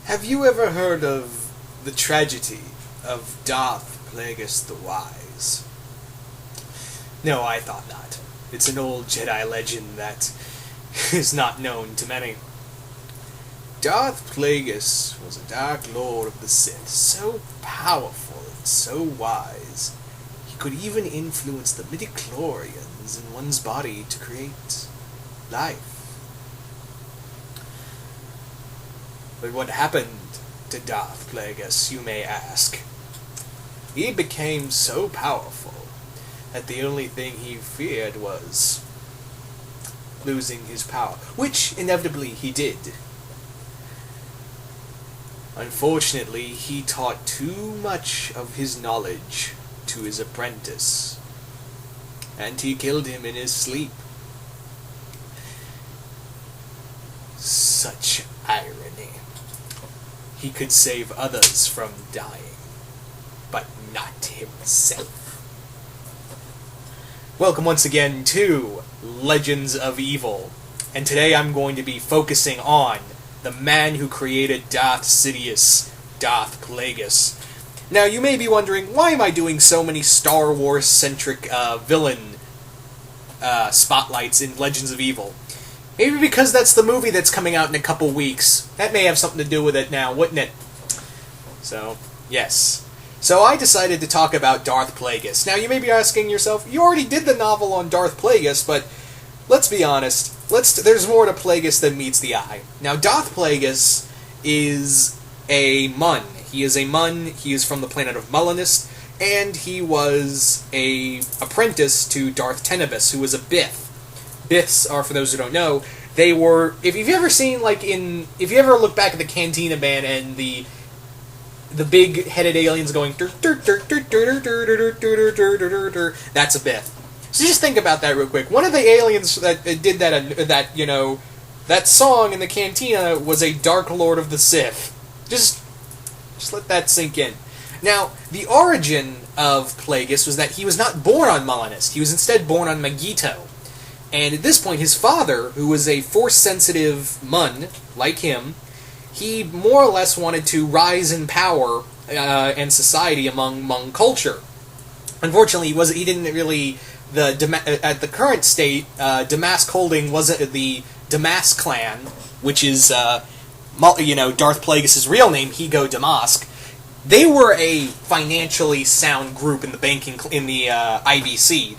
Have you ever heard of the tragedy of Darth Plagueis the Wise? No, I thought not. It's an old Jedi legend that is not known to many. Darth Plagueis was a Dark Lord of the Sith, so powerful and so wise, he could even influence the midichlorians in one's body to create life. But what happened to Darth Plagueis, you may ask? He became so powerful that the only thing he feared was losing his power, which inevitably he did. Unfortunately, he taught too much of his knowledge to his apprentice, and he killed him in his sleep. Such irony. He could save others from dying, but not himself. Welcome once again to Legends of Evil, and today I'm going to be focusing on the man who created Darth Sidious, Darth Plagueis. Now, you may be wondering, why am I doing so many Star Wars-centric villain spotlights in Legends of Evil? Maybe because that's the movie that's coming out in a couple weeks. That may have something to do with it now, wouldn't it? So, yes. So I decided to talk about Darth Plagueis. Now, you may be asking yourself, you already did the novel on Darth Plagueis, but let's be honest. There's more to Plagueis than meets the eye. Now, Darth Plagueis is a Mun. He is a Mun. He is from the planet of Mulanist, and he was a apprentice to Darth Tenebis, who was a Bith. Biths are, for those who don't know, they were, if you've ever seen, if you ever look back at the Cantina Man and the big-headed aliens going, that's a Bith. So just think about that real quick. One of the aliens that did that song in the Cantina was a Dark Lord of the Sith. Just let that sink in. Now, the origin of Plagueis was that he was not born on Mulanist. He was instead born on Magito. And at this point, his father, who was a Force-sensitive Mun, like him, he more or less wanted to rise in power and society among Hmong culture. Unfortunately, at the current state, Damask Holding wasn't the Damask clan, which is, Darth Plagueis' real name, Higo Damask. They were a financially sound group in the IBC,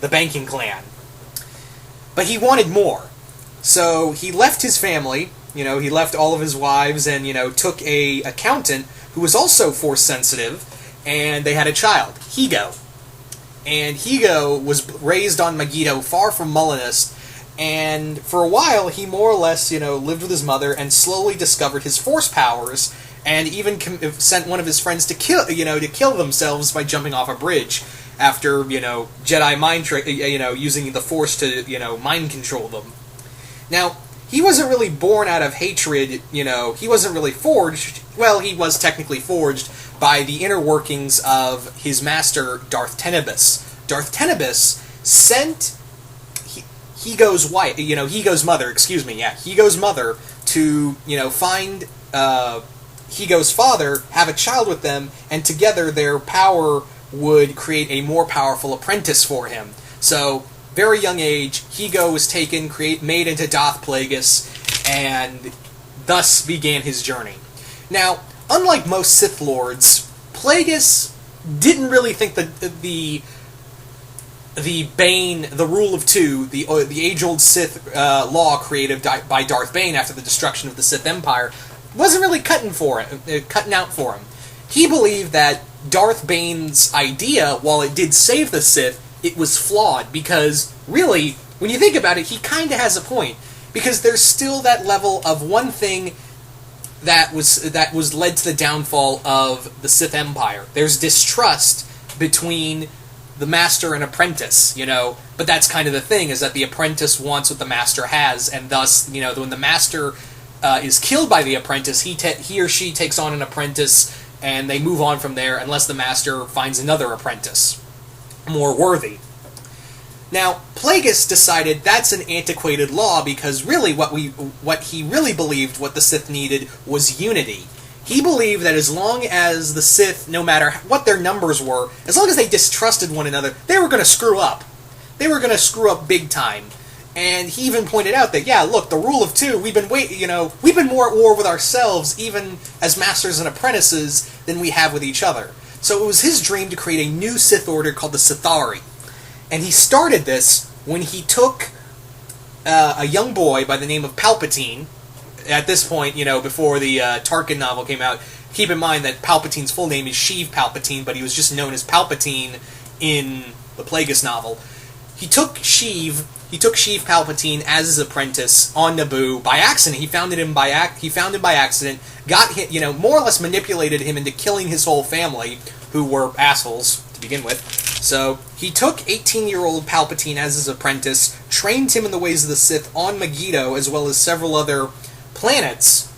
the banking clan. But he wanted more. So he left his family, he left all of his wives and, took a accountant who was also Force sensitive, and they had a child, Higo. And Higo was raised on Magito, far from Mulanist, and for a while he more or less, lived with his mother and slowly discovered his Force powers, and even sent one of his friends to kill themselves by jumping off a bridge after, Jedi mind trick, using the Force to, mind control them. Now, he wasn't really born out of hatred, he wasn't really forged. Well, he was technically forged by the inner workings of his master, Darth Tenebis. Darth Tenebis sent Higo's wife, Higo's mother, Higo's mother, to, find Higo's father, have a child with them, and together their power would create a more powerful apprentice for him. So, very young age, Higo was taken, made into Darth Plagueis, and thus began his journey. Now, unlike most Sith Lords, Plagueis didn't really think that the Bane, the Rule of Two, the age-old Sith law created by Darth Bane after the destruction of the Sith Empire, wasn't really cutting out for him. He believed that Darth Bane's idea, while it did save the Sith, it was flawed, because, really, when you think about it, he kind of has a point. Because there's still that level of one thing that was led to the downfall of the Sith Empire. There's distrust between the master and apprentice, but that's kind of the thing, is that the apprentice wants what the master has, and thus, when the master is killed by the apprentice, he or she takes on an apprentice, and they move on from there unless the master finds another apprentice more worthy. Now, Plagueis decided that's an antiquated law because really what he really believed what the Sith needed was unity. He believed that as long as the Sith, no matter what their numbers were, as long as they distrusted one another, they were going to screw up. They were going to screw up big time. And he even pointed out that, yeah, look, the rule of two, we've been more at war with ourselves, even as masters and apprentices, than we have with each other. So it was his dream to create a new Sith order called the Sithari. And he started this when he took a young boy by the name of Palpatine. At this point, before the Tarkin novel came out, keep in mind that Palpatine's full name is Sheev Palpatine, but he was just known as Palpatine in the Plagueis novel. He took Sheev Palpatine as his apprentice on Naboo by accident. He found him by accident. Got him, more or less manipulated him into killing his whole family, who were assholes to begin with. So he took 18-year-old Palpatine as his apprentice, trained him in the ways of the Sith on Megiddo as well as several other planets,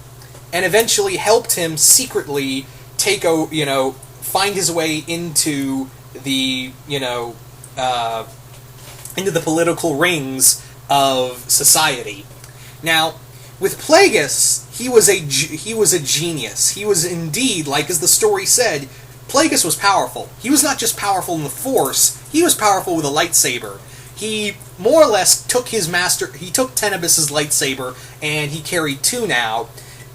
and eventually helped him secretly find his way into the into the political rings of society. Now, with Plagueis, he was a genius. He was indeed, like as the story said, Plagueis was powerful. He was not just powerful in the Force, he was powerful with a lightsaber. He more or less took Tenebris's lightsaber, and he carried two now,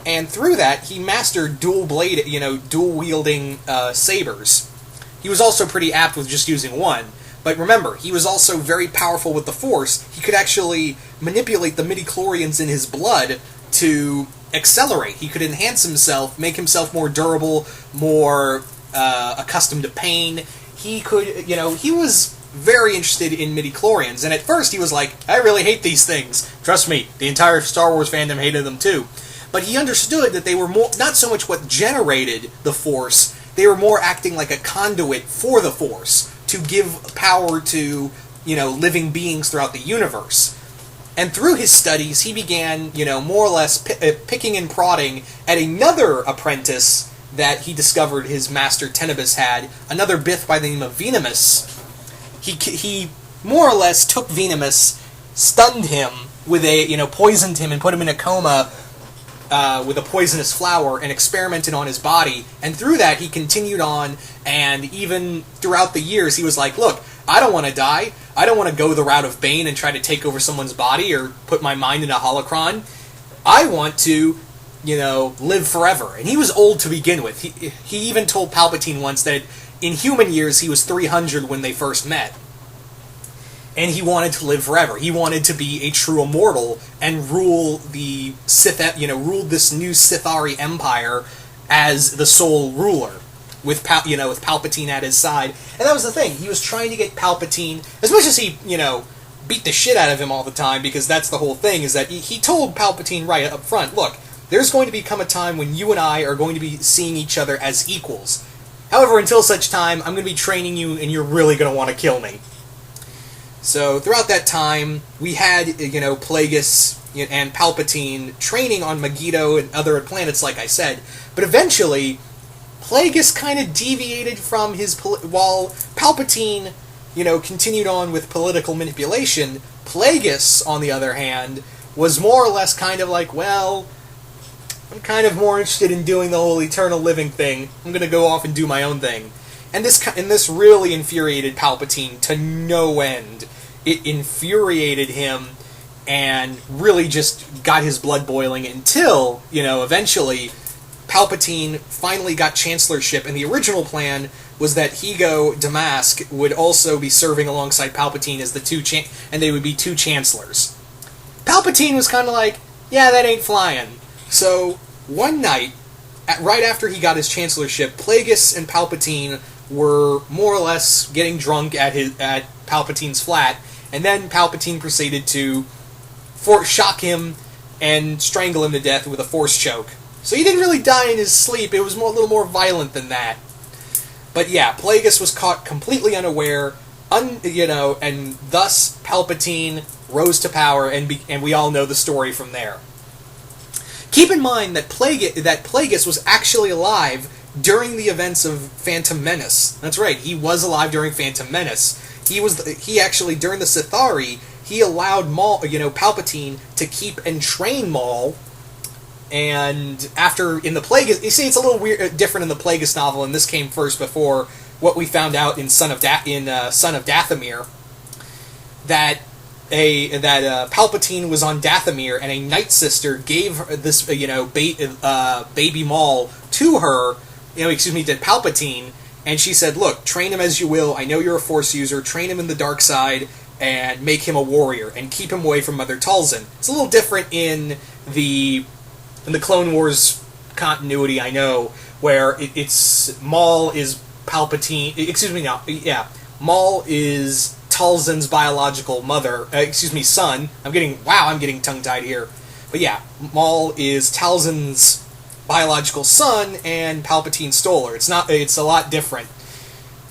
and through that, he mastered dual-wielding sabers. He was also pretty apt with just using one. But remember, he was also very powerful with the Force. He could actually manipulate the midi-chlorians in his blood to accelerate. He could enhance himself, make himself more durable, more accustomed to pain. He was very interested in midi-chlorians, and at first he was like, I really hate these things. Trust me, the entire Star Wars fandom hated them too. But he understood that they were not so much what generated the Force, they were more acting like a conduit for the Force, to give power to, living beings throughout the universe. And through his studies, he began, more or less picking and prodding at another apprentice that he discovered his master Tenebris had, another Bith by the name of Venemus. He more or less took Venemus, stunned him with poisoned him and put him in a coma with a poisonous flower and experimented on his body, and through that he continued on, and even throughout the years he was like, look, I don't want to die, I don't want to go the route of Bane and try to take over someone's body or put my mind in a holocron. I want to, live forever. And he was old to begin with. He even told Palpatine once that in human years he was 300 when they first met. And he wanted to live forever. He wanted to be a true immortal and rule the Sith, rule this new Sithari empire as the sole ruler, with Palpatine at his side. And that was the thing. He was trying to get Palpatine, as much as he, beat the shit out of him all the time, because that's the whole thing, is that he told Palpatine right up front, look, there's going to become a time when you and I are going to be seeing each other as equals. However, until such time, I'm going to be training you, and you're really going to want to kill me. So throughout that time, we had, Plagueis and Palpatine training on Megiddo and other planets, like I said. But eventually, Plagueis kind of deviated from his... while Palpatine, continued on with political manipulation, Plagueis, on the other hand, was more or less kind of like, well, I'm kind of more interested in doing the whole eternal living thing. I'm going to go off and do my own thing. And this really infuriated Palpatine to no end. It infuriated him and really just got his blood boiling until, eventually Palpatine finally got chancellorship, and the original plan was that Higo Damask would also be serving alongside Palpatine as the and they would be two chancellors. Palpatine was kind of like, yeah, that ain't flying. So, one night, right after he got his chancellorship, Plagueis and Palpatine were more or less getting drunk at Palpatine's flat, and then Palpatine proceeded to shock him and strangle him to death with a force choke. So he didn't really die in his sleep, it was a little more violent than that. But yeah, Plagueis was caught completely unaware, and thus Palpatine rose to power, and we all know the story from there. Keep in mind that Plagueis was actually alive during the events of Phantom Menace. That's right, he was alive during Phantom Menace. he actually, during the Sithari, he allowed Palpatine to keep and train Maul. And after, in the Plagueis, you see, it's a little weird, different in the Plagueis novel, and this came first before what we found out in Son of Dathomir, that Palpatine was on Dathomir, and a Night Sister gave her this, baby Maul to her, to Palpatine, and she said, "Look, train him as you will. I know you're a Force user. Train him in the dark side, and make him a warrior, and keep him away from Mother Talzin." It's a little different in the Clone Wars continuity, I know, where it's Maul is Palpatine. Maul is Talzin's biological son. I'm getting tongue-tied here. But yeah, Maul is Talzin's biological son, and Palpatine stole her. It's a lot different.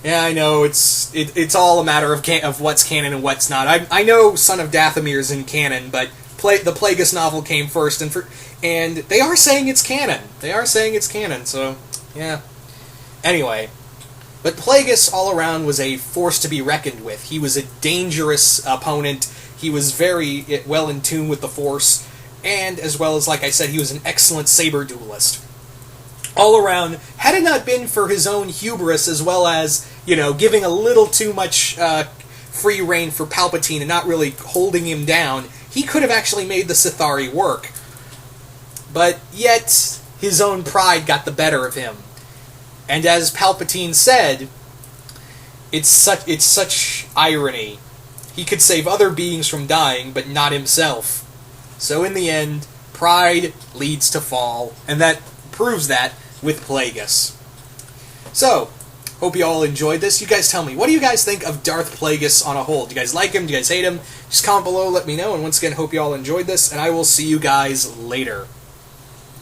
Yeah, I know, it's all a matter of what's canon and what's not. I know Son of Dathomir is in canon, but the Plagueis novel came first, and they are saying it's canon. So, yeah. Anyway, but Plagueis all around was a force to be reckoned with. He was a dangerous opponent. He was very well in tune with the Force, and as well as, like I said, he was an excellent saber duelist. All around, had it not been for his own hubris, as well as, giving a little too much free reign for Palpatine and not really holding him down, he could have actually made the Sithari work. But yet, his own pride got the better of him. And as Palpatine said, it's such irony. He could save other beings from dying, but not himself. So in the end, pride leads to fall, and that proves that with Plagueis. So, hope you all enjoyed this. You guys tell me, what do you guys think of Darth Plagueis on a whole? Do you guys like him? Do you guys hate him? Just comment below, let me know, and once again, hope you all enjoyed this, and I will see you guys later.